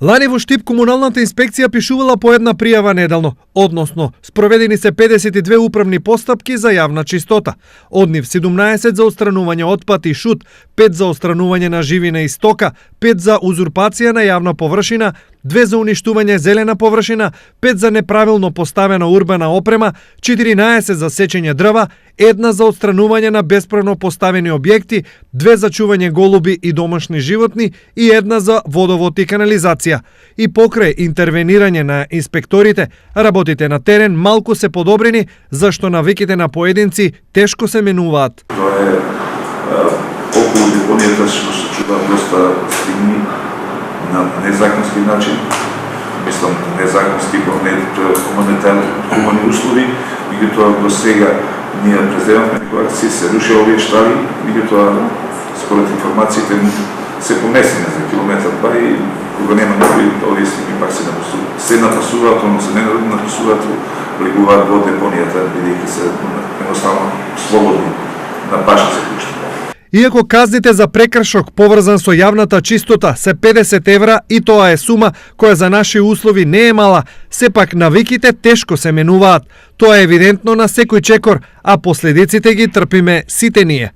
Лани во Штип комуналната инспекција пишувала по една пријава неделно, односно спроведени се 52 управни постапки за јавна чистота. Од нив 17 за отстранување отпад и шут, 5 за отстранување на живина и стока, 5 за узурпација на јавна површина, 2 за уништување зелена површина, 5 за неправилно поставена урбана опрема, 14 за сечење дрва, 1 за отстранување на бесправно поставени објекти, 2 за чување голуби и домашни животни и 1 за водовод и канализација. И покрај интервенирање на инспекторите, работите на терен малку се подобрени, зашто навиките на поединци тешко се менуваат. Тоа е околу депонијата што се чува доста стигни на незаконски начин. Мислам, незаконски хумани услови, меѓутоа до сега ние преземавме некоја акција, се руши овие штрави, меѓутоа според информациите се поместени за километар па и кога нема некои, овие стигни пак се напасуваат, односно не напасуваат, влегуваат во депонијата, бидејќи се едноставно слободни на пашни се пуштат. Иако казните за прекршок поврзан со јавната чистота се 50 евра и тоа е сума која за наши услови не е мала, сепак навиките тешко се менуваат. Тоа е евидентно на секој чекор, а последиците ги трпиме сите ние.